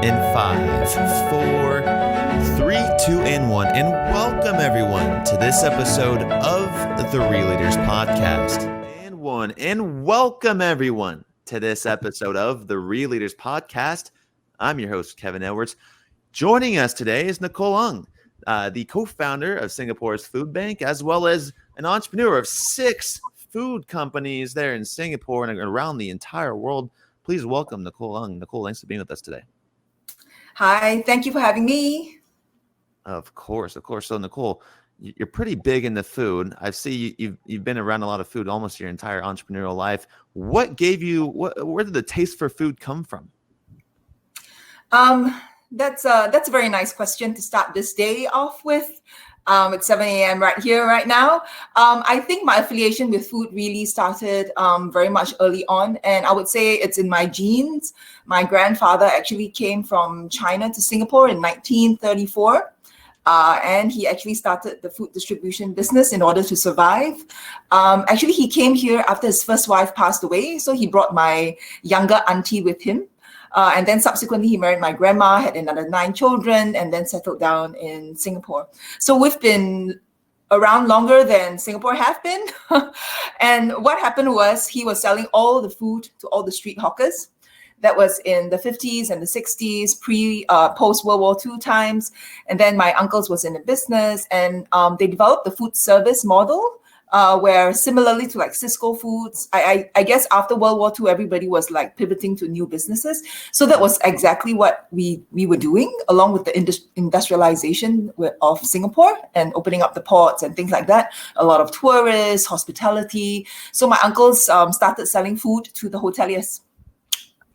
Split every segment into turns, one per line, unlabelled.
In 5, 4, 3, 2, and 1. And welcome everyone to this episode of the Real-Leaders Podcast. And welcome everyone to this episode of the Real-Leaders Podcast. I'm your host, Kevin Edwards. Joining us today is Nichol Ng, the co-founder of Singapore's Food Bank, as well as an entrepreneur of 6 food companies there in Singapore and around the entire world. Please welcome Nichol Ng. Nichol, thanks for being with us today.
Hi, thank you for having me.
Of course. So Nichol, you're pretty big into food. I see you've been around a lot of food almost your entire entrepreneurial life. What gave you, where did the taste for food come from?
That's a very nice question to start this day off with. It's 7 a.m. right here, right now. I think my affiliation with food really started very much early on, and I would say it's in my genes. My grandfather actually came from China to Singapore in 1934. And he actually started the food distribution business in order to survive. Actually, he came here after his first wife passed away, so he brought my younger auntie with him. And then subsequently, he married my grandma, had another 9 children, and then settled down in Singapore. So we've been around longer than Singapore have been. And what happened was he was selling all the food to all the street hawkers. That was in the 50s and the 60s, post-World War II times. And then my uncles was in the business, and they developed the food service model, where similarly to like Cisco Foods, I guess after World War II, everybody was like pivoting to new businesses. So that was exactly what we were doing, along with the industrialization of Singapore and opening up the ports and things like that. A lot of tourists, hospitality. So my uncles started selling food to the hoteliers.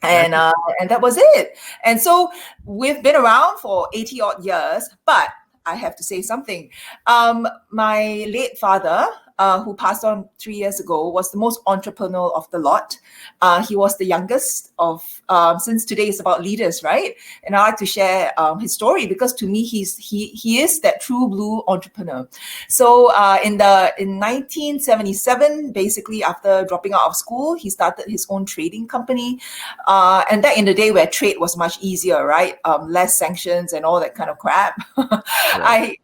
And that was it. And so we've been around for 80 odd years, but I have to say something. My late father, who passed on 3 years ago, was the most entrepreneurial of the lot. He was the youngest of, since today is about leaders, right? And I like to share his story because to me, he is that true blue entrepreneur. So in 1977, basically after dropping out of school, he started his own trading company. And that in the day where trade was much easier, right? Less sanctions and all that kind of crap. Right.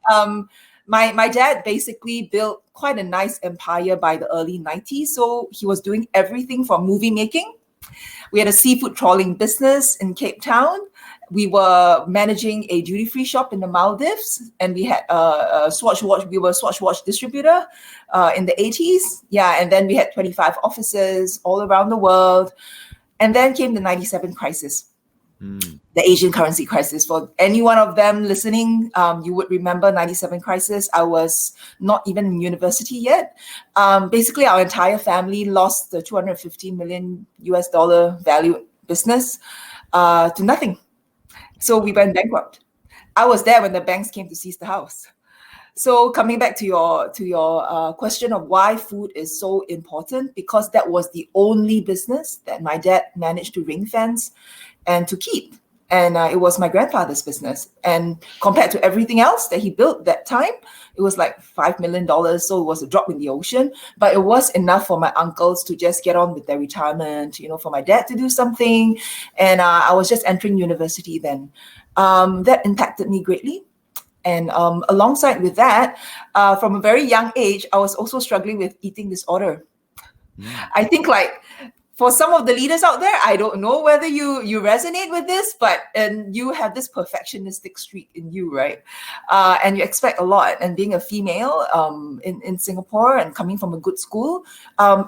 My dad basically built quite a nice empire by the early 90s. So he was doing everything from movie making. We had a seafood trawling business in Cape Town. We were managing a duty-free shop in the Maldives, and we had a Swatch watch. We were a Swatch watch distributor in the 80s. Yeah, and then we had 25 offices all around the world. And then came the 97 crisis. The Asian currency crisis. For any one of them listening, you would remember 97 crisis. I was not even in university yet. Basically, our entire family lost the $250 million value business to nothing. So we went bankrupt. I was there when the banks came to seize the house. So coming back to your question of why food is so important, because that was the only business that my dad managed to ring fence and to keep. And it was my grandfather's business. And compared to everything else that he built that time, it was like $5 million. So it was a drop in the ocean, but it was enough for my uncles to just get on with their retirement, for my dad to do something. And I was just entering university then. That impacted me greatly. And alongside with that, from a very young age, I was also struggling with eating disorder. I think for some of the leaders out there, I don't know whether you resonate with this, but you have this perfectionistic streak in you, right? And you expect a lot. And being a female in Singapore and coming from a good school,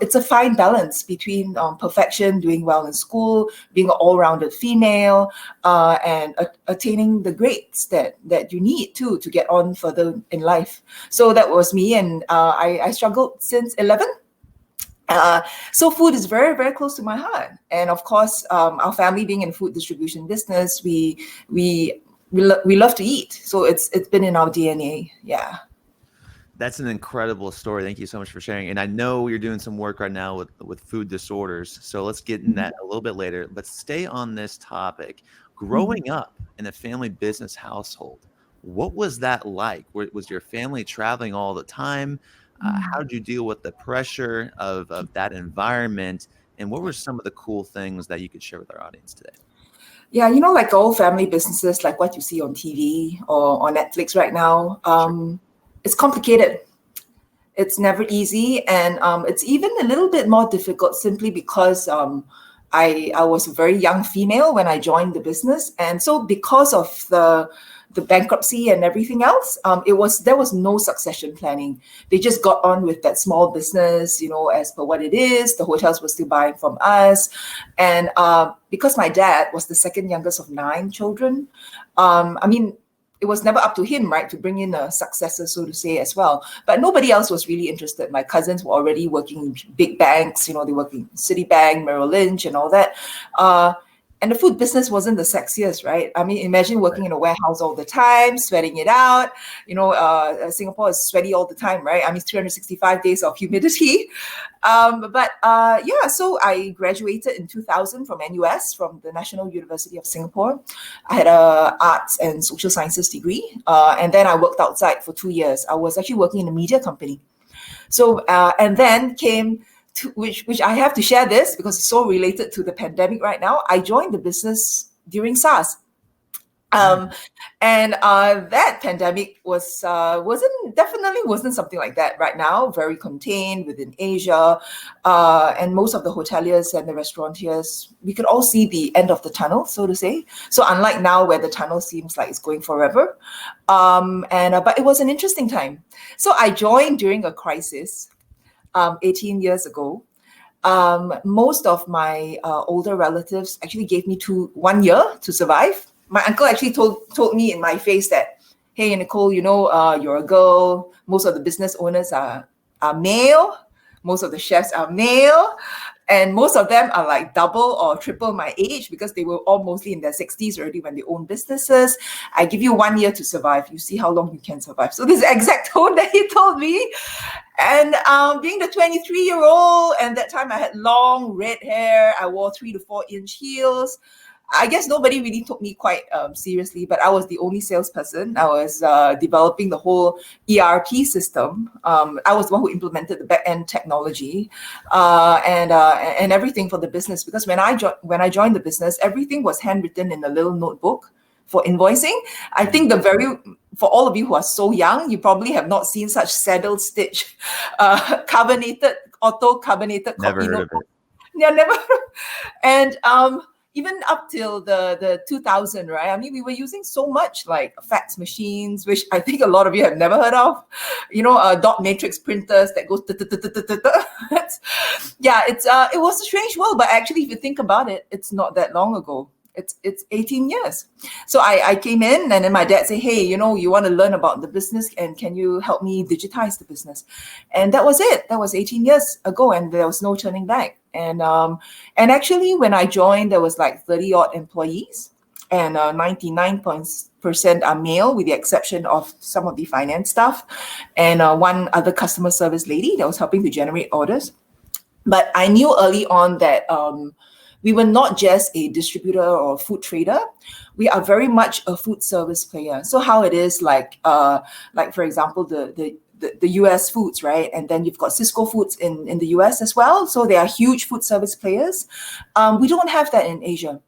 it's a fine balance between perfection, doing well in school, being an all-rounded female, and attaining the grades that you need to get on further in life. So that was me, and I struggled since 11. So food is very, very close to my heart. And of course, our family being in food distribution business, we love to eat. So it's been in our DNA. Yeah.
That's an incredible story. Thank you so much for sharing. And I know you're doing some work right now with food disorders. So let's get in that a little bit later. But stay on this topic. Growing up in a family business household, what was that like? Was your family traveling all the time? How did you deal with the pressure of that environment? And what were some of the cool things that you could share with our audience today?
Yeah, like all family businesses, like what you see on TV or on Netflix right now, it's complicated. It's never easy, and it's even a little bit more difficult simply because I was a very young female when I joined the business, and so because of the bankruptcy and everything else, there was no succession planning. They just got on with that small business, as per what it is. The hotels were still buying from us, and because my dad was the second youngest of 9 children, I mean, it was never up to him, right, to bring in a successor, so to say, as well. But nobody else was really interested. My cousins were already working in big banks, they work in Citibank, Merrill Lynch, and all that. And the food business wasn't the sexiest, right? I mean, imagine working in a warehouse all the time, sweating it out. Singapore is sweaty all the time, right? I mean, 365 days of humidity. So I graduated in 2000 from NUS, from the National University of Singapore. I had a arts and social sciences degree, and then I worked outside for 2 years. I was actually working in a media company. So, and then came to, which I have to share this because it's so related to the pandemic right now. I joined the business during SARS. And that pandemic wasn't something like that right now. Very contained within Asia, and most of the hoteliers and the restaurateurs, we could all see the end of the tunnel, so to say. So unlike now, where the tunnel seems like it's going forever, but it was an interesting time. So I joined during a crisis, 18 years ago. Most of my older relatives actually gave me 1 year to survive. My uncle actually told me in my face that, hey, Nichol, you're a girl. Most of the business owners are male. Most of the chefs are male. And most of them are like double or triple my age because they were all mostly in their 60s already when they own businesses. I give you 1 year to survive. You see how long you can survive. So this is the exact tone that he told me. And being the 23-year-old, and that time I had long red hair, I wore 3 to 4 inch heels. I guess nobody really took me quite seriously, but I was the only salesperson. I was developing the whole ERP system. I was the one who implemented the back-end technology and everything for the business. Because when I joined the business, everything was handwritten in a little notebook for invoicing. I think for all of you who are so young, you probably have not seen such saddle stitch, auto-carbonated
Never
copy
heard
notebook.
of it.
Yeah, never. And even up till the 2000, right? I mean, we were using so much like fax machines, which I think a lot of you have never heard of. Dot matrix printers that goes. Yeah, it was a strange world, but actually, if you think about it, it's not that long ago. It's 18 years. So I came in, and then my dad said, hey, you want to learn about the business, and can you help me digitize the business? And that was it. That was 18 years ago, and there was no turning back. And actually, when I joined, there was like 30 odd employees, and 99% are male, with the exception of some of the finance staff and one other customer service lady that was helping to generate orders. But I knew early on that we were not just a distributor or a food trader. We are very much a food service player. So how it is, like for example, the US foods, right? And then you've got Cisco Foods in the US as well. So they are huge food service players. We don't have that in Asia.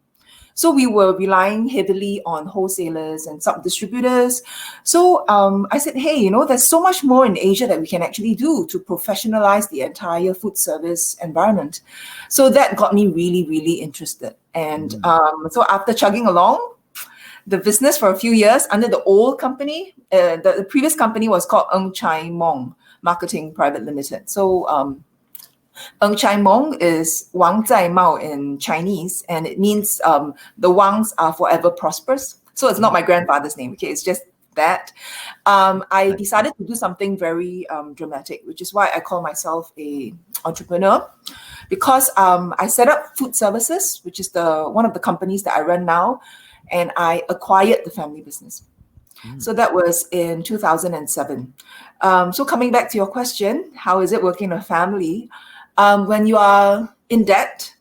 So we were relying heavily on wholesalers and sub-distributors. So I said, hey, there's so much more in Asia that we can actually do to professionalize the entire food service environment. So that got me really, really interested. And so after chugging along the business for a few years under the old company, the previous company was called Ng Marketing Private Limited. So Ng Chai Mong is Wang Zai Mao in Chinese, and it means the Wangs are forever prosperous. So it's not my grandfather's name, okay? It's just that. I decided to do something very dramatic, which is why I call myself a entrepreneur, because I set up food services, which is one of the companies that I run now, and I acquired the family business. So that was in 2007. So coming back to your question, how is it working in a family? When you are in debt,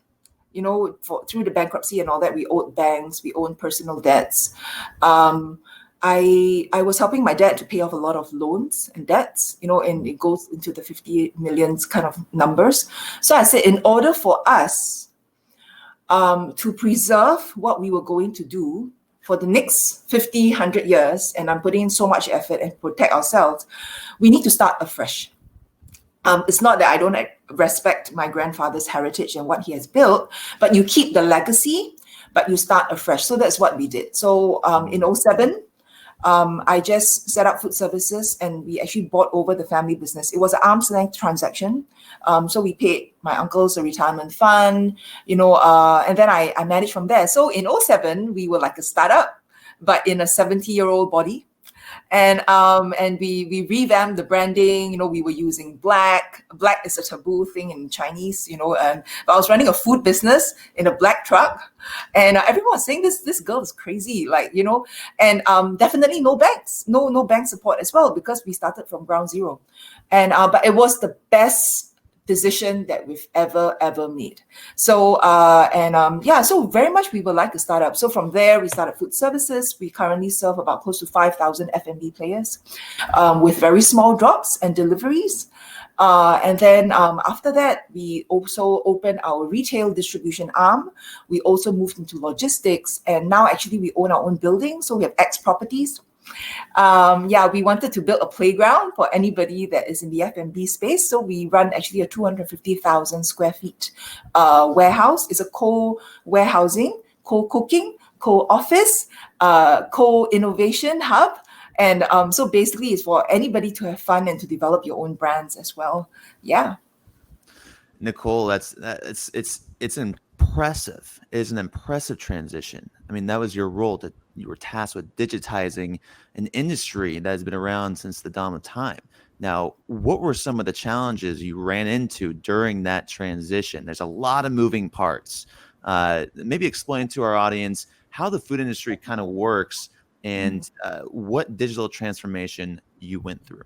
through the bankruptcy and all that, we owed banks, we owned personal debts. I was helping my dad to pay off a lot of loans and debts, and it goes into the 50 millions kind of numbers. So I said, in order for us to preserve what we were going to do for the next 50, 100 years, and I'm putting in so much effort and protect ourselves, we need to start afresh. It's not that I don't respect my grandfather's heritage and what he has built, but you keep the legacy, but you start afresh. So that's what we did. So in 2007, I just set up food services and we actually bought over the family business. It was an arm's length transaction. So we paid my uncles a retirement fund, and then I managed from there. So in 2007, we were like a startup, but in a 70-year-old body. And we revamped the branding. We were using black. Black is a taboo thing in Chinese. But I was running a food business in a black truck, and everyone was saying this girl is crazy, and definitely no banks, no bank support as well, because we started from ground zero, and but it was the best decision that we've ever made. So so very much we were like a startup. So from there we started food services. We currently serve about close to 5,000 F&B players with very small drops and deliveries. And then after that, we also opened our retail distribution arm. We also moved into logistics, and now actually we own our own building. So we have X properties. We wanted to build a playground for anybody that is in the F&B space. So we run actually a 250,000 square feet warehouse. It's a co-warehousing, co-cooking, co-office, co-innovation hub. And so basically it's for anybody to have fun and to develop your own brands as well. Yeah.
Nichol, it's impressive. It's an impressive transition. I mean, that was your role, that you were tasked with digitizing an industry that has been around since the dawn of time. Now, what were some of the challenges you ran into during that transition? There's a lot of moving parts. Maybe explain to our audience how the food industry kind of works and what digital transformation you went through.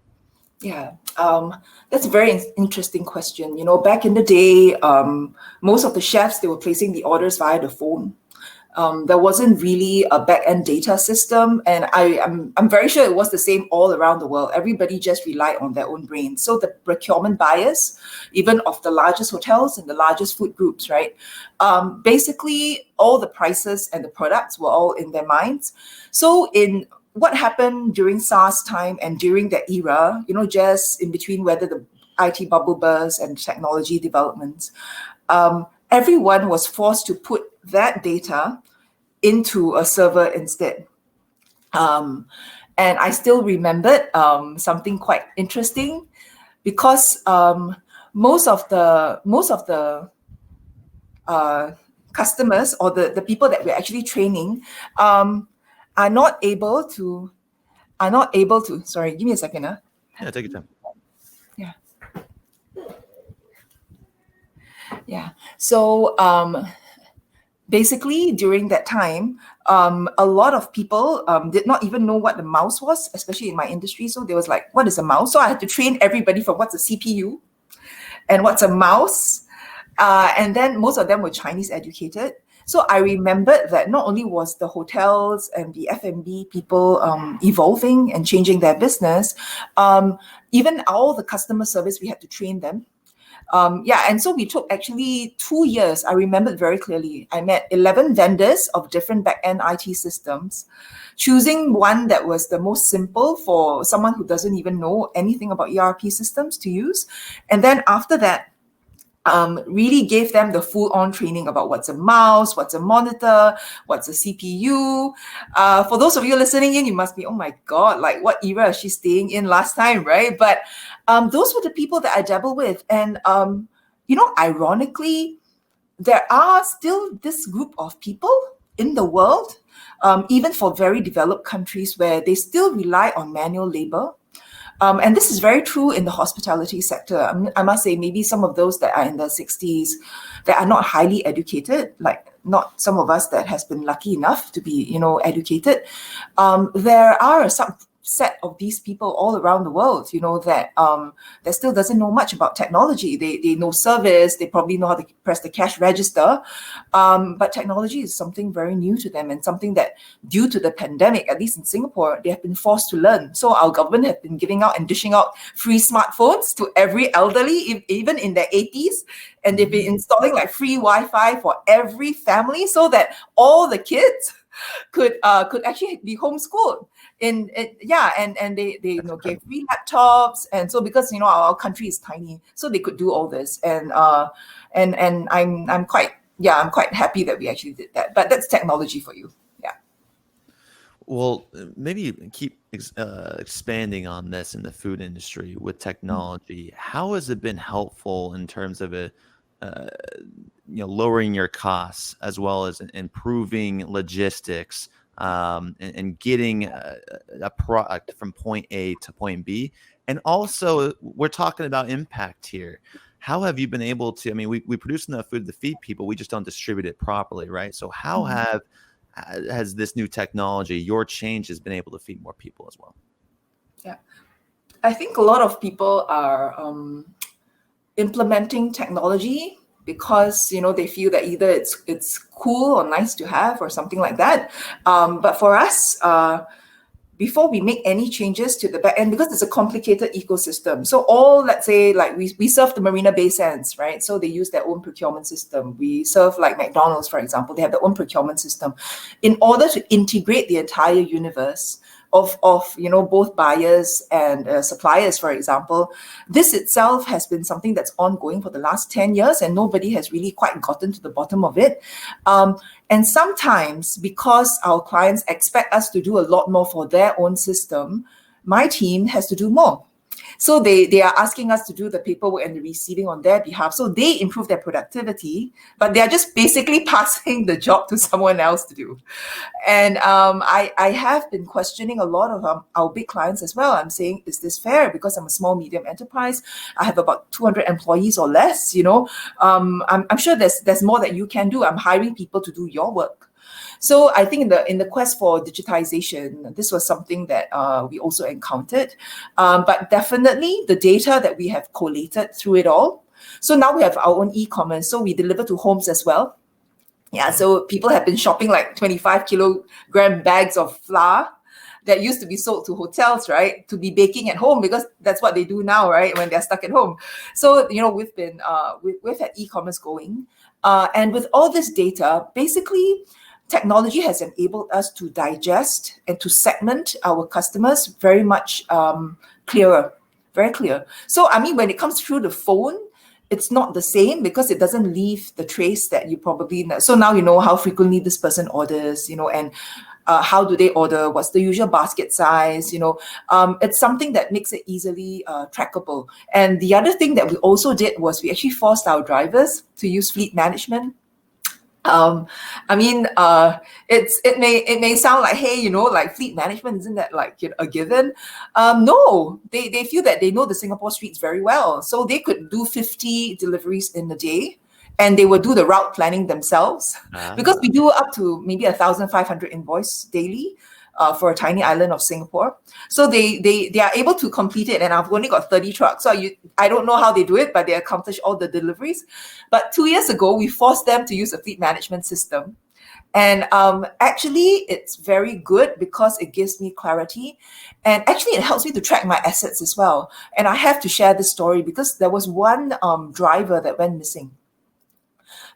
Yeah, that's a very interesting question. Back in the day, most of the chefs, they were placing the orders via the phone. There wasn't really a back-end data system, and I'm very sure it was the same all around the world. Everybody just relied on their own brain. So the procurement buyers, even of the largest hotels and the largest food groups, right? Basically, all the prices and the products were all in their minds. So in what happened during SARS time and during that era, just in between whether the IT bubble burst and technology developments, everyone was forced to put that data into a server instead. And I still remembered something quite interesting, because most of the customers or the people that we're actually training are not able to, sorry, give me a second.
Yeah, take your time.
Yeah. So basically during that time, a lot of people did not even know what the mouse was, especially in my industry. So they was like, what is a mouse? So I had to train everybody for what's a CPU and what's a mouse. And then most of them were Chinese educated. So I remembered that not only was the hotels and the F&B people evolving and changing their business, even all the customer service, we had to train them. And so we took actually 2 years. I remembered very clearly. I met 11 vendors of different back-end IT systems, choosing one that was the most simple for someone who doesn't even know anything about ERP systems to use. And then after that, really gave them the full-on training about what's a mouse, what's a monitor, what's a CPU. For those of you listening in, you must be, oh my God, like what era is she staying in last time, right? But those were the people that I dabble with. And, ironically, there are still this group of people in the world, even for very developed countries, where they still rely on manual labor. And this is very true in the hospitality sector. I must say, maybe some of those that are in the 60s that are not highly educated, like not some of us that has been lucky enough to be, educated. There are some set of these people all around the world, that still doesn't know much about technology. They know service, they probably know how to press the cash register, but technology is something very new to them, and something that, due to the pandemic, at least in Singapore, they have been forced to learn. So our government have been giving out and dishing out free smartphones to every elderly, even in their 80s, and they've been installing like free Wi-Fi for every family, so that all the kids could actually be homeschooled. And they gave free laptops, and so, because our country is tiny, so they could do all this, and I'm quite happy that we actually did that. But that's technology for you. Yeah.
Well, maybe keep expanding on this in the food industry with technology. How has it been helpful in terms of lowering your costs, as well as improving logistics, and getting a product from point A to point B? And also, we're talking about impact here. How have you been able to, we produce enough food to feed people, we just don't distribute it properly, right? So how has this new technology, your change, has been able to feed more people as well?
Yeah, I think a lot of people are implementing technology because they feel that either it's cool or nice to have or something like that. But for us, before we make any changes to the back end, because it's a complicated ecosystem. So let's say, like we serve the Marina Bay Sands, right? So they use their own procurement system. We serve like McDonald's, for example, they have their own procurement system. In order to integrate the entire universe of both buyers and suppliers, for example, this itself has been something that's ongoing for the last 10 years, and nobody has really quite gotten to the bottom of it. And sometimes, because our clients expect us to do a lot more for their own system, my team has to do more. So they are asking us to do the paperwork and the receiving on their behalf. So they improve their productivity, but they are just basically passing the job to someone else to do. And I have been questioning a lot of our big clients as well. I'm saying, is this fair? Because I'm a small, medium enterprise. I have about 200 employees or less. I'm sure there's more that you can do. I'm hiring people to do your work. So I think in the quest for digitization, this was something that we also encountered. But definitely the data that we have collated through it all. So now we have our own e-commerce. So we deliver to homes as well. Yeah, so people have been shopping like 25 kilogram bags of flour that used to be sold to hotels, right, to be baking at home, because that's what they do now, right, when they're stuck at home. So, we've had e-commerce going. And with all this data, basically, technology has enabled us to digest and to segment our customers very much clearer, very clear. So, when it comes through the phone, it's not the same because it doesn't leave the trace that you probably know. So now you know how frequently this person orders, and how do they order, what's the usual basket size, it's something that makes it easily trackable. And the other thing that we also did was we actually forced our drivers to use fleet management. It may sound like, hey, like fleet management, isn't that like a given? No, they feel that they know the Singapore streets very well. So they could do 50 deliveries in a day, and they will do the route planning themselves, because we do up to maybe 1,500 invoice daily. For a tiny island of Singapore. So they are able to complete it, and I've only got 30 trucks. So I don't know how they do it, but they accomplish all the deliveries. But 2 years ago, we forced them to use a fleet management system. And actually, it's very good because it gives me clarity. And actually, it helps me to track my assets as well. And I have to share this story because there was one driver that went missing.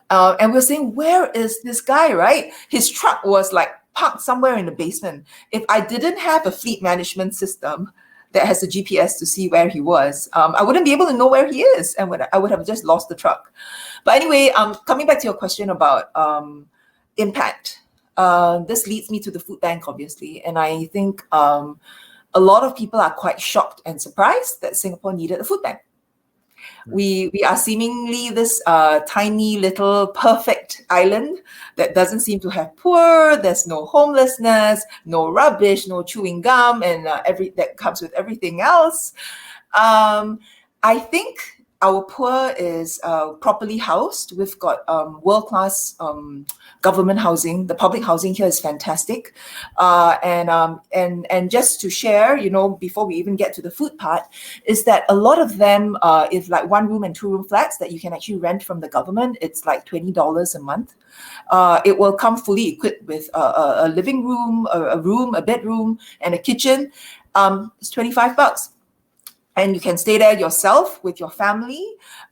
And we're saying, where is this guy, right? His truck was like parked somewhere in the basement. If I didn't have a fleet management system that has a GPS to see where he was, I wouldn't be able to know where he is, and I would have just lost the truck. But anyway, coming back to your question about impact, this leads me to the food bank, obviously. And I think a lot of people are quite shocked and surprised that Singapore needed a food bank. We are seemingly this tiny little perfect island that doesn't seem to have poor. There's no homelessness, no rubbish, no chewing gum, and that comes with everything else. I think our poor is properly housed. We've got world-class government housing. The public housing here is fantastic. And just to share, before we even get to the food part, is that a lot of them is like 1-room and 2-room flats that you can actually rent from the government. It's like $20 a month. It will come fully equipped with a living room, a room, a bedroom, and a kitchen. It's $25. And you can stay there yourself with your family.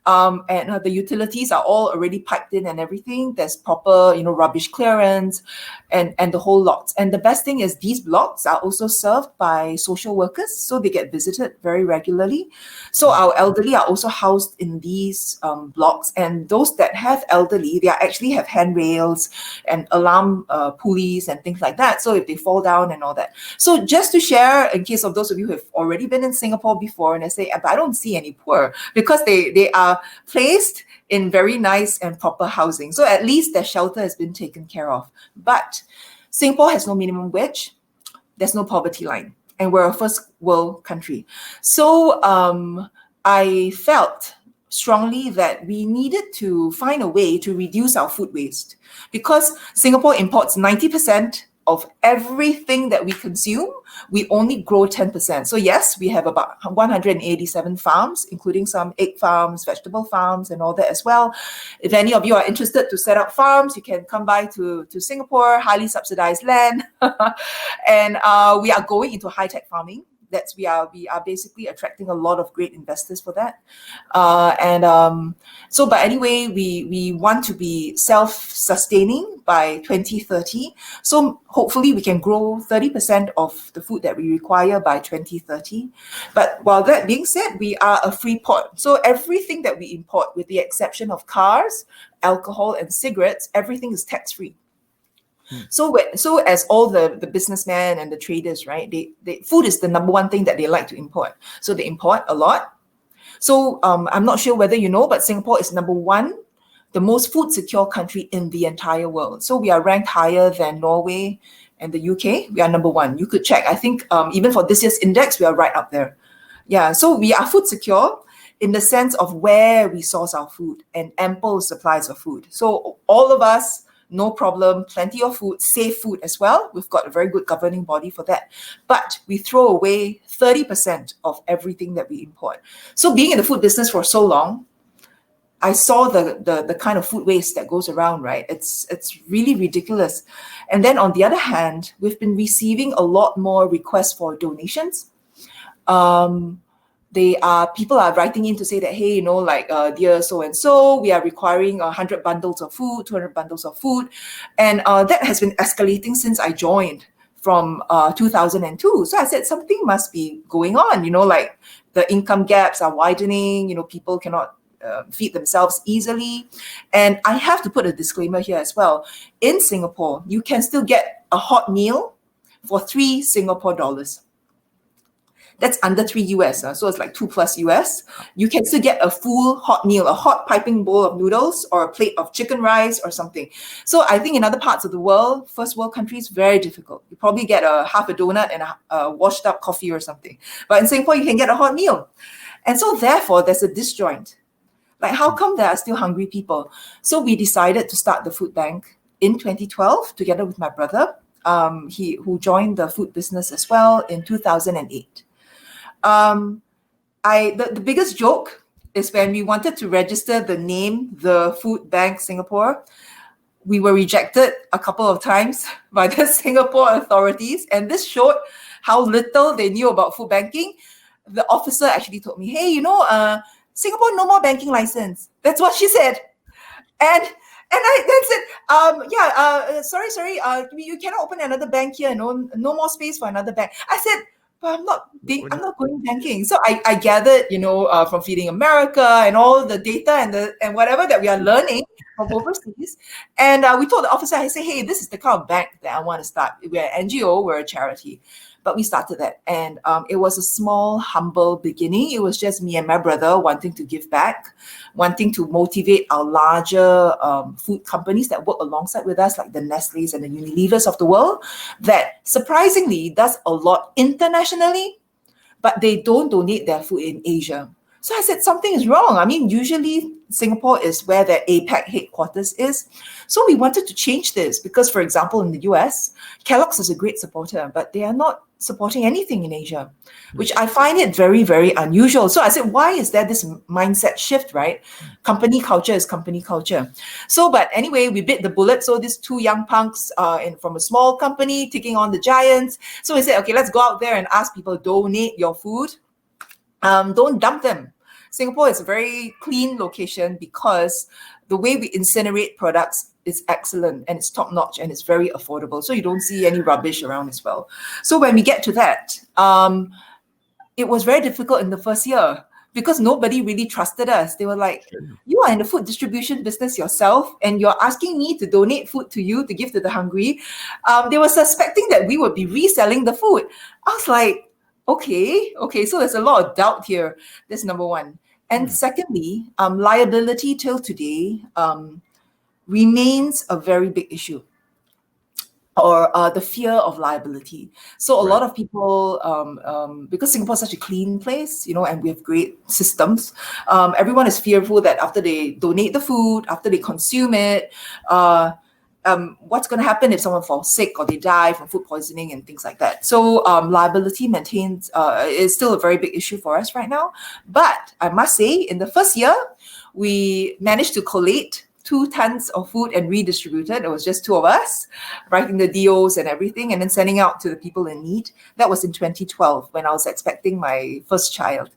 And the utilities are all already piped in and everything. There's proper, rubbish clearance and the whole lot. And the best thing is these blocks are also served by social workers. So they get visited very regularly. So our elderly are also housed in these blocks. And those that have elderly, they actually have handrails and alarm pulleys and things like that. So if they fall down and all that. So just to share, in case of those of you who have already been in Singapore before, and I say, but I don't see any poor, because they are placed in very nice and proper housing. So at least their shelter has been taken care of. But Singapore has no minimum wage. There's no poverty line. And we're a first world country. So I felt strongly that we needed to find a way to reduce our food waste, because Singapore imports 90% of everything that we consume. We only grow 10%. So yes, we have about 187 farms, including some egg farms, vegetable farms, and all that as well. If any of you are interested to set up farms, you can come by to Singapore, highly subsidized land. And we are going into high-tech farming. We are basically attracting a lot of great investors for that. But anyway, we want to be self-sustaining by 2030. So hopefully we can grow 30% of the food that we require by 2030. But while that being said, we are a free port. So everything that we import, with the exception of cars, alcohol, and cigarettes, everything is tax-free. So as all the businessmen and the traders, right, food is the number one thing that they like to import. So they import a lot. So I'm not sure whether you know, but Singapore is number one, the most food secure country in the entire world. So we are ranked higher than Norway and the UK. We are number one. You could check. I think even for this year's index, we are right up there. Yeah, so we are food secure in the sense of where we source our food and ample supplies of food. So all of us, no problem, plenty of food, safe food as well. We've got a very good governing body for that. But we throw away 30% of everything that we import. So being in the food business for so long, I saw the kind of food waste that goes around, right? It's really ridiculous. And then on the other hand, we've been receiving a lot more requests for donations. People are writing in to say that, hey, dear so-and-so, we are requiring 100 bundles of food, 200 bundles of food. And that has been escalating since I joined from 2002. So I said, something must be going on, like the income gaps are widening, people cannot feed themselves easily. And I have to put a disclaimer here as well. In Singapore, you can still get a hot meal for 3 Singapore dollars. That's under 3 US. So it's like 2+ US. You can still get a full hot meal, a hot piping bowl of noodles or a plate of chicken rice or something. So I think in other parts of the world, first world countries, very difficult. You probably get half a donut and a washed up coffee or something. But in Singapore, you can get a hot meal. And so therefore, there's a disjoint. Like, how come there are still hungry people? So we decided to start the food bank in 2012 together with my brother, who joined the food business as well in 2008. The biggest joke is when we wanted to register the name, the Food Bank Singapore, we were rejected a couple of times by the Singapore authorities. And this showed how little they knew about food banking. The officer actually told me, hey, Singapore, no more banking license. That's what she said. And I then said, sorry, you cannot open another bank here. No more space for another bank. I said, but I'm not going banking. So I gathered, from Feeding America and all the data and whatever that we are learning from overseas. And we told the officer, I say, hey, this is the kind of bank that I want to start. We're an NGO, we're a charity. But we started that. And it was a small, humble beginning. It was just me and my brother wanting to give back, wanting to motivate our larger food companies that work alongside with us, like the Nestle's and the Unilevers of the world, that surprisingly does a lot internationally, but they don't donate their food in Asia. So I said, something is wrong. I mean, usually Singapore is where the APAC headquarters is. So we wanted to change this because, for example, in the US, Kellogg's is a great supporter, but they are not supporting anything in Asia, which I find it very, very unusual. So I said, why is there this mindset shift, right? Company culture is company culture. So, but anyway, we bit the bullet. So these two young punks from a small company taking on the giants. So we said, okay, let's go out there and ask people, donate your food. Don't dump them. Singapore is a very clean location because the way we incinerate products is excellent and it's top notch and it's very affordable. So you don't see any rubbish around as well. So when we get to that, it was very difficult in the first year because nobody really trusted us. They were like, you are in the food distribution business yourself and you're asking me to donate food to you to give to the hungry. They were suspecting that we would be reselling the food. I was like, okay, so there's a lot of doubt here. That's number one. And secondly, liability till today remains a very big issue, or the fear of liability. So a lot of people, because Singapore is such a clean place, and we have great systems, everyone is fearful that after they donate the food, after they consume it, what's going to happen if someone falls sick or they die from food poisoning and things like that. So liability is still a very big issue for us right now. But I must say, in the first year, we managed to collate 2 tons of food and redistribute it. It was just 2 of us writing the DOs and everything and then sending out to the people in need. That was in 2012 when I was expecting my first child.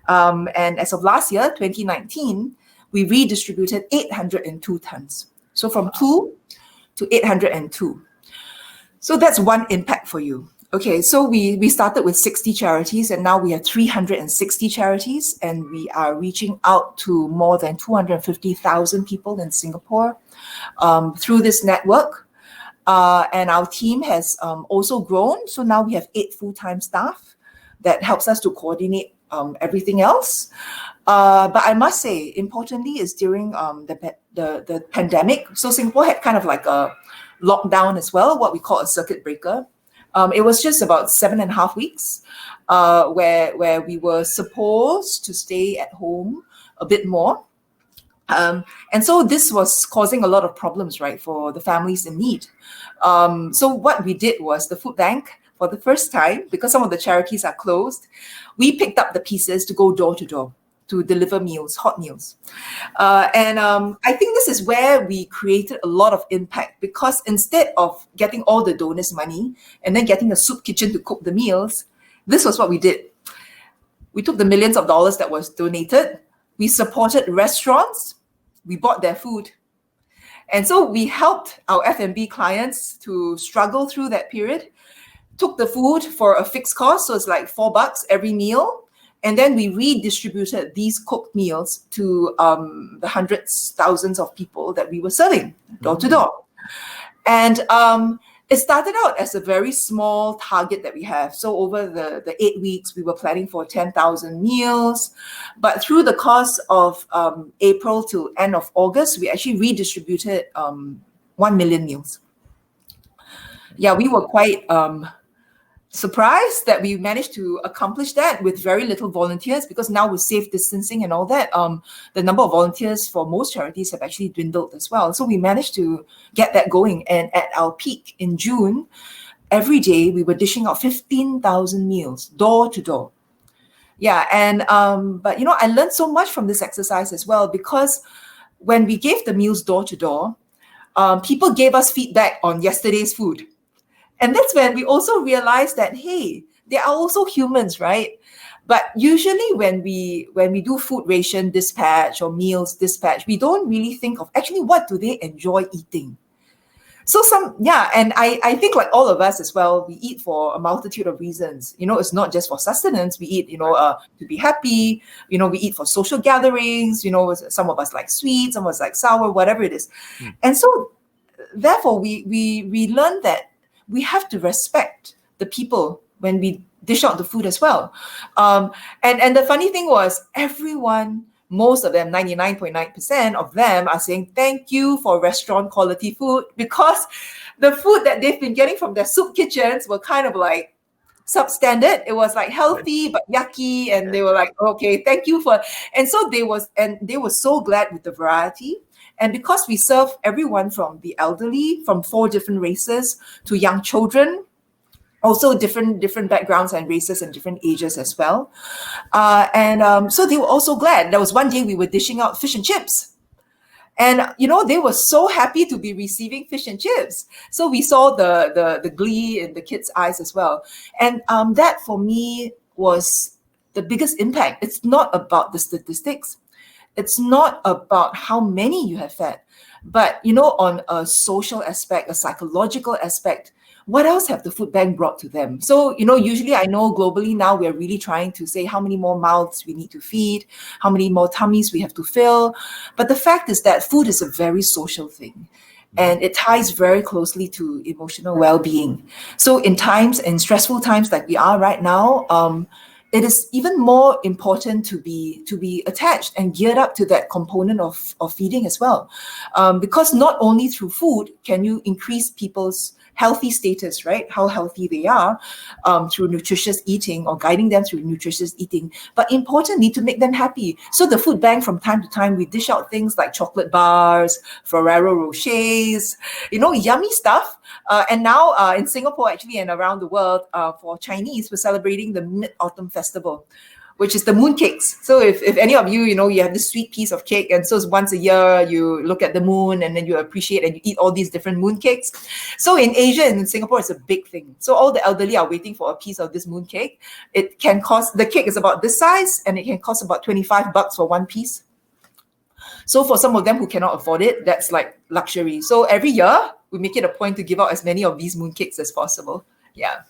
And as of last year, 2019, we redistributed 802 tons. So from 2 to 802. So that's one impact for you. Okay, so we started with 60 charities and now we have 360 charities and we are reaching out to more than 250,000 people in Singapore through this network. And our team has also grown. So now we have 8 full-time staff that helps us to coordinate everything else. But I must say, importantly, is during the pandemic. So Singapore had kind of like a lockdown as well, what we call a circuit breaker. It was just about 7.5 weeks where we were supposed to stay at home a bit more. And so this was causing a lot of problems, right, for the families in need. So what we did was the food bank, for the first time, because some of the charities are closed, we picked up the pieces to go door to door to deliver meals, hot meals. And I think this is where we created a lot of impact because instead of getting all the donors' money and then getting a soup kitchen to cook the meals, this was what we did. We took the millions of dollars that was donated, we supported restaurants, we bought their food. And so we helped our F&B clients to struggle through that period, took the food for a fixed cost, so it's like $4 every meal. And then we redistributed these cooked meals to the hundreds, thousands of people that we were serving door to door. And it started out as a very small target that we have. So over the 8 weeks, we were planning for 10,000 meals. But through the course of April to end of August, we actually redistributed 1 million meals. Yeah, we were quite surprised that we managed to accomplish that with very little volunteers, because now with safe distancing and all that, the number of volunteers for most charities have actually dwindled as well. So we managed to get that going. And at our peak in June, every day we were dishing out 15,000 meals door to door. Yeah, and but I learned so much from this exercise as well, because when we gave the meals door to door, people gave us feedback on yesterday's food. And that's when we also realized that, hey, they are also humans, right? But usually when we do food ration dispatch or meals dispatch, we don't really think of actually what do they enjoy eating. So and I think like all of us as well, we eat for a multitude of reasons. It's not just for sustenance. We eat, to be happy. We eat for social gatherings. Some of us like sweet, some of us like sour, whatever it is. And so therefore we learned that we have to respect the people when we dish out the food as well. And the funny thing was, everyone, most of them, 99.9% of them are saying thank you for restaurant quality food, because the food that they've been getting from their soup kitchens were kind of like substandard. It was like healthy but yucky, and they were like, okay, thank you for. And so they were so glad with the variety. And because we serve everyone from the elderly, from 4 different races, to young children, also different backgrounds and races and different ages as well. So they were also glad. There was one day we were dishing out fish and chips. And they were so happy to be receiving fish and chips. So we saw the glee in the kids' eyes as well. And that for me was the biggest impact. It's not about the statistics. It's not about how many you have fed, but on a social aspect, a psychological aspect, what else have the food bank brought to them? So, usually I know globally now we're really trying to say how many more mouths we need to feed, how many more tummies we have to fill. But the fact is that food is a very social thing, and it ties very closely to emotional well-being. So in stressful times like we are right now, it is even more important to be attached and geared up to that component of feeding as well. Because not only through food can you increase people's healthy status, right? How healthy they are through nutritious eating or guiding them through nutritious eating, but importantly to make them happy. So the food bank, from time to time, we dish out things like chocolate bars, Ferrero Rochers, yummy stuff. And now in Singapore, actually, and around the world, for Chinese, we're celebrating the Mid-Autumn Festival, which is the mooncakes. So if any of you, you have this sweet piece of cake, and so once a year you look at the moon and then you appreciate and you eat all these different mooncakes. So in Asia and in Singapore, it's a big thing. So all the elderly are waiting for a piece of this mooncake. It can cost, the cake is about this size, and it can cost about $25 for one piece. So for some of them who cannot afford it, that's like luxury. So every year we make it a point to give out as many of these mooncakes as possible. Yeah.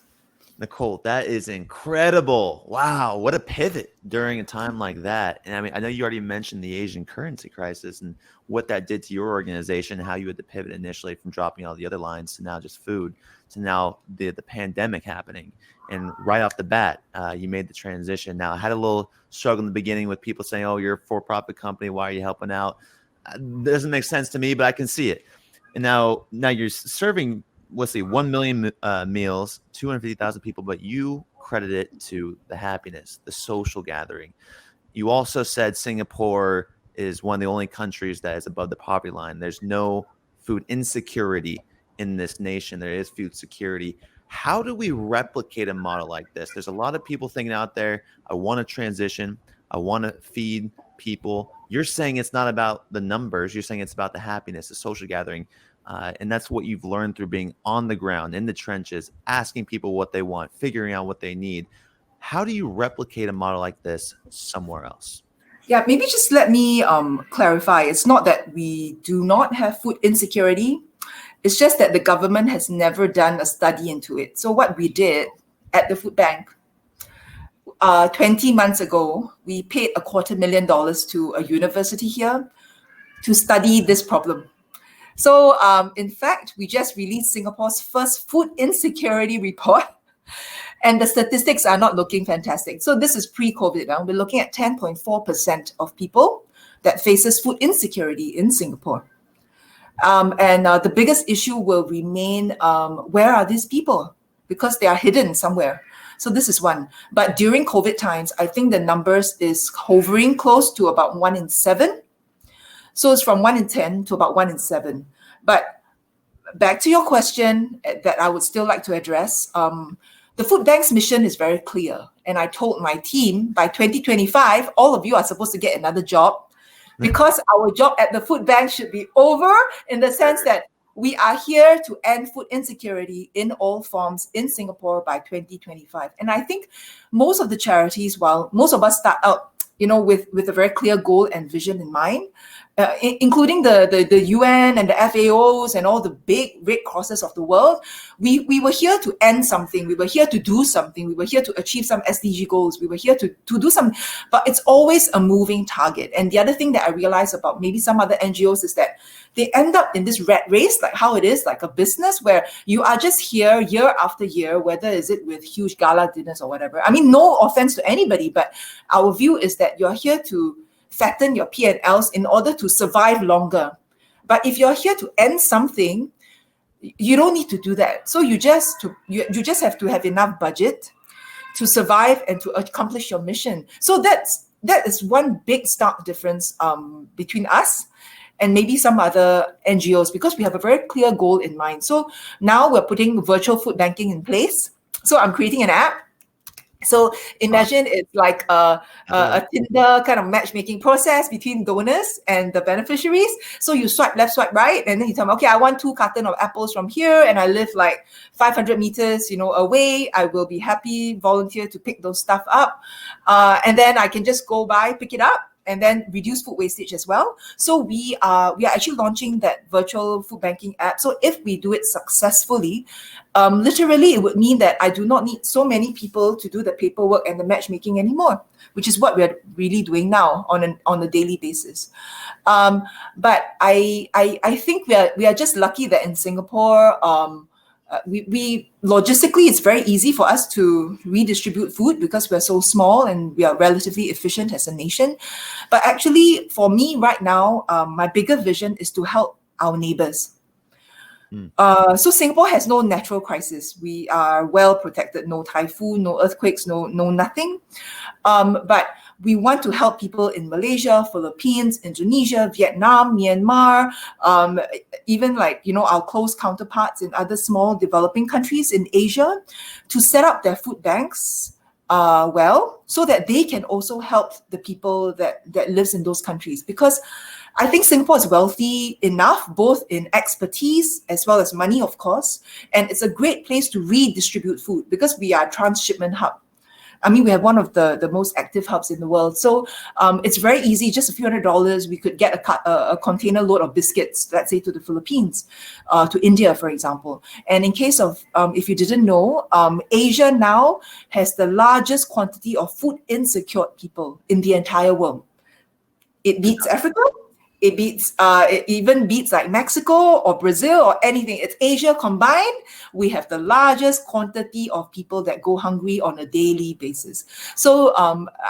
Nichol, that is incredible. Wow, what a pivot during a time like that. And I mean, I know you already mentioned the Asian currency crisis and what that did to your organization, how you had to pivot initially from dropping all the other lines to now just food, to now the pandemic happening. And right off the bat, you made the transition. Now, I had a little struggle in the beginning with people saying, oh, you're a for-profit company, why are you helping out? Doesn't make sense to me, but I can see it. And now you're serving, let's see, 1 million meals, 250,000 people, but you credit it to the happiness, the social gathering. You also said Singapore is one of the only countries that is above the poverty line. There's no food insecurity in this nation. There is food security. How do we replicate a model like this? There's a lot of people thinking out there, I want to transition. I want to feed people. You're saying it's not about the numbers. You're saying it's about the happiness, the social gathering. And that's what you've learned through being on the ground, in the trenches, asking people what they want, figuring out what they need. How do you replicate a model like this somewhere else?
Yeah, maybe just let me clarify. It's not that we do not have food insecurity. It's just that the government has never done a study into it. So what we did at the food bank, 20 months ago, we paid $250,000 to a university here to study this problem. So, in fact, we just released Singapore's first food insecurity report, and the statistics are not looking fantastic. So this is pre-COVID. Now we're looking at 10.4% of people that faces food insecurity in Singapore. And the biggest issue will remain, where are these people? Because they are hidden somewhere. So this is one. But during COVID times, I think the numbers is hovering close to about 1 in 7. So it's from 1 in 10 to about 1 in 7. But back to your question that I would still like to address, the food bank's mission is very clear. And I told my team by 2025, all of you are supposed to get another job, because our job at the food bank should be over, in the sense that we are here to end food insecurity in all forms in Singapore by 2025. And I think most of the charities, while most of us start out, with a very clear goal and vision in mind, including the UN and the FAOs and all the big Red Crosses of the world, we were here to end something. We were here to do something. We were here to achieve some SDG goals. We were here to do some, but it's always a moving target. And the other thing that I realized about maybe some other NGOs is that they end up in this rat race, like how it is, like a business where you are just here year after year, whether is it with huge gala dinners or whatever. I mean, no offense to anybody, but our view is that you're here to fatten your P&Ls in order to survive longer. But if you're here to end something, you don't need to do that. So you just have to have enough budget to survive and to accomplish your mission. So that is one big stark difference between us and maybe some other NGOs, because we have a very clear goal in mind. So now we're putting virtual food banking in place. So I'm creating an app. So imagine it's like a Tinder kind of matchmaking process between donors and the beneficiaries. So you swipe left, swipe right, and then you tell me, okay, I want 2 cartons of apples from here, and I live like 500 meters, away. I will be happy volunteer to pick those stuff up, and then I can just go by, pick it up, and then reduce food wastage as well. So we are actually launching that virtual food banking app. So if we do it successfully, literally it would mean that I do not need so many people to do the paperwork and the matchmaking anymore, which is what we're really doing now on a daily basis. But I think we are just lucky that in Singapore, we logistically, it's very easy for us to redistribute food because we're so small and we are relatively efficient as a nation. But actually, for me right now, my bigger vision is to help our neighbors. So Singapore has no natural crisis. We are well protected, no typhoon, no earthquakes, no nothing. But we want to help people in Malaysia, Philippines, Indonesia, Vietnam, Myanmar, even our close counterparts in other small developing countries in Asia to set up their food banks so that they can also help the people that lives in those countries. Because I think Singapore is wealthy enough, both in expertise as well as money, of course, and it's a great place to redistribute food because we are a transshipment hub. I mean, we have one of the most active hubs in the world. So it's very easy, just a few $100s, we could get a container load of biscuits, let's say to the Philippines, to India, for example. And in case of, if you didn't know, Asia now has the largest quantity of food insecure people in the entire world. It beats Africa. It even beats like Mexico or Brazil or anything. It's Asia combined. We have the largest quantity of people that go hungry on a daily basis. So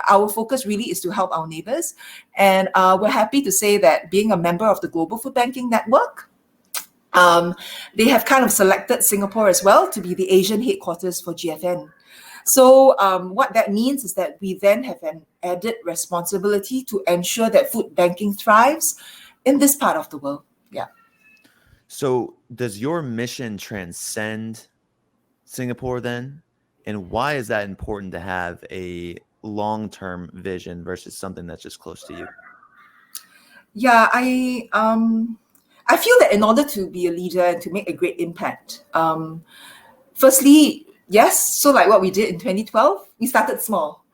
our focus really is to help our neighbors. And we're happy to say that being a member of the Global Food Banking Network, they have kind of selected Singapore as well to be the Asian headquarters for GFN. So what that means is that we then have an added responsibility to ensure that food banking thrives in this part of the world. Yeah.
So does your mission transcend Singapore then? And why is that important to have a long-term vision versus something that's just close to you?
Yeah, I feel that in order to be a leader and to make a great impact, firstly, yes, so like what we did in 2012, we started small.